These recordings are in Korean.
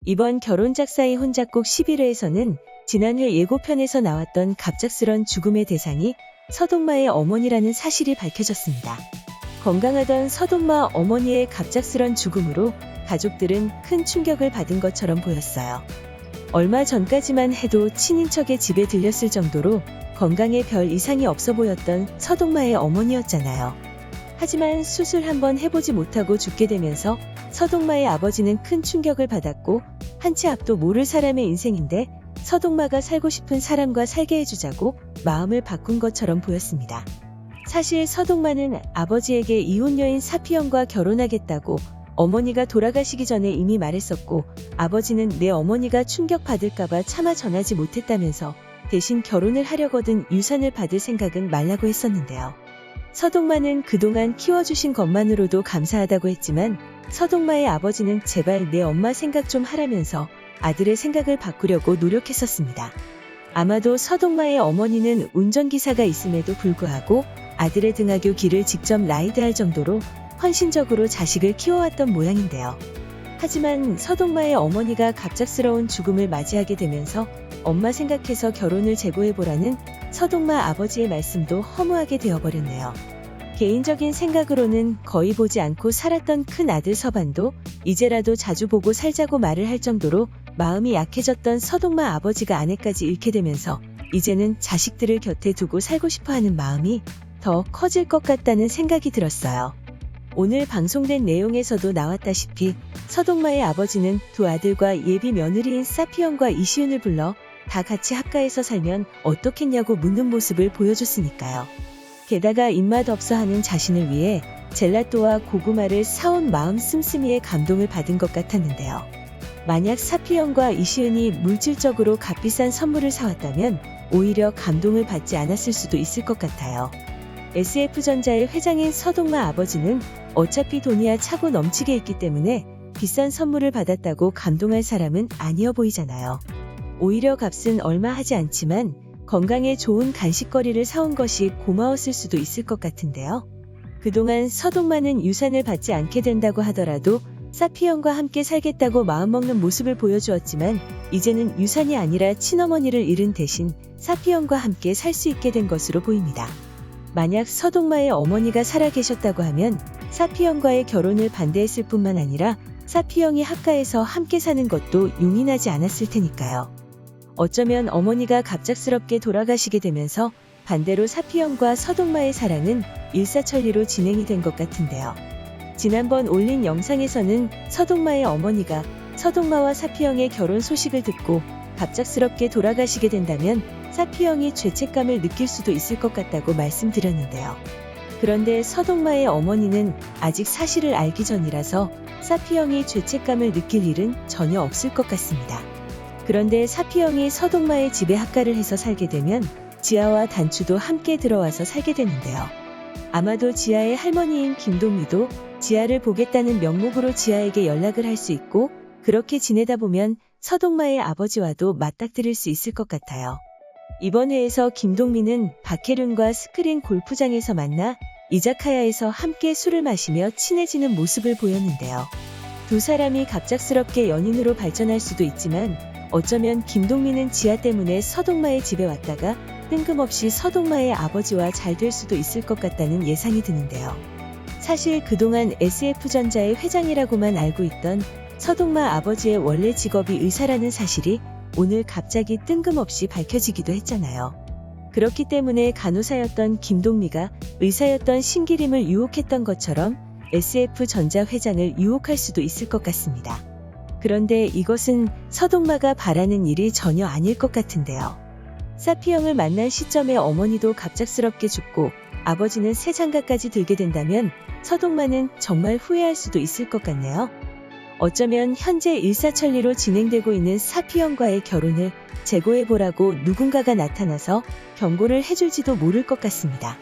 이번 결혼 작사의 혼작곡 11회에서는 지난회 예고편에서 나왔던 갑작스런 죽음의 대상이 서동마의 어머니라는 사실이 밝혀졌습니다. 건강하던 서동마 어머니의 갑작스런 죽음으로 가족들은 큰 충격을 받은 것처럼 보였어요. 얼마 전까지만 해도 친인척의 집에 들렸을 정도로 건강에 별 이상이 없어 보였던 서동마의 어머니였잖아요. 하지만 수술 한번 해보지 못하고 죽게 되면서 서동마의 아버지는 큰 충격을 받았고, 한 치 앞도 모를 사람의 인생인데 서동마가 살고 싶은 사람과 살게 해주자고 마음을 바꾼 것처럼 보였습니다. 사실 서동마는 아버지에게 이혼 여인 사피영과 결혼하겠다고 어머니가 돌아가시기 전에 이미 말했었고, 아버지는 내 어머니가 충격받을까봐 차마 전하지 못했다면서 대신 결혼을 하려거든 유산을 받을 생각은 말라고 했었는데요. 서동마는 그동안 키워주신 것만으로도 감사하다고 했지만 서동마의 아버지는 제발 내 엄마 생각 좀 하라면서 아들의 생각을 바꾸려고 노력했었습니다. 아마도 서동마의 어머니는 운전기사가 있음에도 불구하고 아들의 등하교 길을 직접 라이드할 정도로 헌신적으로 자식을 키워왔던 모양인데요. 하지만 서동마의 어머니가 갑작스러운 죽음을 맞이하게 되면서 엄마 생각해서 결혼을 재고해보라는 서동마 아버지의 말씀도 허무하게 되어버렸네요. 개인적인 생각으로는 거의 보지 않고 살았던 큰 아들 서반도 이제라도 자주 보고 살자고 말을 할 정도로 마음이 약해졌던 서동마 아버지가 아내까지 잃게 되면서 이제는 자식들을 곁에 두고 살고 싶어하는 마음이 더 커질 것 같다는 생각이 들었어요. 오늘 방송된 내용에서도 나왔다시피 서동마의 아버지는 두 아들과 예비 며느리인 사피영과 이시은을 불러 다 같이 합가해서 살면 어떻겠냐고 묻는 모습을 보여줬으니까요. 게다가 입맛 없어 하는 자신을 위해 젤라또와 고구마를 사온 마음 씀씀이에 감동을 받은 것 같았는데요. 만약 사피영과 이시은이 물질적으로 값비싼 선물을 사왔다면 오히려 감동을 받지 않았을 수도 있을 것 같아요. SF전자의 회장인 서동마 아버지는 어차피 돈이야 차고 넘치게 있기 때문에 비싼 선물을 받았다고 감동할 사람은 아니어 보이잖아요. 오히려 값은 얼마 하지 않지만 건강에 좋은 간식거리를 사온 것이 고마웠을 수도 있을 것 같은데요. 그동안 서동마는 유산을 받지 않게 된다고 하더라도 사피영과 함께 살겠다고 마음먹는 모습을 보여주었지만 이제는 유산이 아니라 친어머니를 잃은 대신 사피영과 함께 살 수 있게 된 것으로 보입니다. 만약 서동마의 어머니가 살아계셨다고 하면 사피영과의 결혼을 반대했을 뿐만 아니라 사피영이 합가해서 함께 사는 것도 용인하지 않았을 테니까요. 어쩌면 어머니가 갑작스럽게 돌아가시게 되면서 반대로 사피영과 서동마의 사랑은 일사천리로 진행이 된 것 같은데요. 지난번 올린 영상에서는 서동마의 어머니가 서동마와 사피영의 결혼 소식을 듣고 갑작스럽게 돌아가시게 된다면 사피영이 죄책감을 느낄 수도 있을 것 같다고 말씀드렸는데요. 그런데 서동마의 어머니는 아직 사실을 알기 전이라서 사피영이 죄책감을 느낄 일은 전혀 없을 것 같습니다. 그런데 사피영이 서동마의 집에 합가를 해서 살게 되면 지아와 단추도 함께 들어와서 살게 되는데요. 아마도 지아의 할머니인 김동미도 지아를 보겠다는 명목으로 지아에게 연락을 할 수 있고, 그렇게 지내다 보면 서동마의 아버지와도 맞닥뜨릴 수 있을 것 같아요. 이번 회에서 김동미는 박혜륜과 스크린 골프장에서 만나 이자카야에서 함께 술을 마시며 친해지는 모습을 보였는데요. 두 사람이 갑작스럽게 연인으로 발전할 수도 있지만 어쩌면 김동미는 지아 때문에 서동마의 집에 왔다가 뜬금없이 서동마의 아버지와 잘 될 수도 있을 것 같다는 예상이 드는데요. 사실 그동안 SF전자의 회장이라고만 알고 있던 서동마 아버지의 원래 직업이 의사라는 사실이 오늘 갑자기 뜬금없이 밝혀지기도 했잖아요. 그렇기 때문에 간호사였던 김동미가 의사였던 신기림을 유혹했던 것처럼 SF전자 회장을 유혹할 수도 있을 것 같습니다. 그런데 이것은 서동마가 바라는 일이 전혀 아닐 것 같은데요. 사피영을 만난 시점에 어머니도 갑작스럽게 죽고 아버지는 새 장가까지 들게 된다면 서동마는 정말 후회할 수도 있을 것 같네요. 어쩌면 현재 일사천리로 진행되고 있는 사피영과의 결혼을 재고해보라고 누군가가 나타나서 경고를 해줄지도 모를 것 같습니다.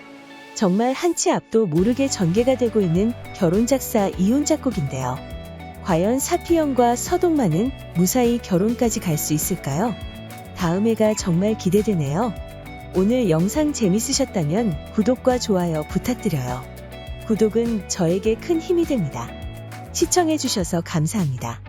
정말 한 치 앞도 모르게 전개가 되고 있는 결혼작사 이혼작곡인데요. 과연 사피영과 서동마는 무사히 결혼까지 갈 수 있을까요? 다음 회가 정말 기대되네요. 오늘 영상 재밌으셨다면 구독과 좋아요 부탁드려요. 구독은 저에게 큰 힘이 됩니다. 시청해주셔서 감사합니다.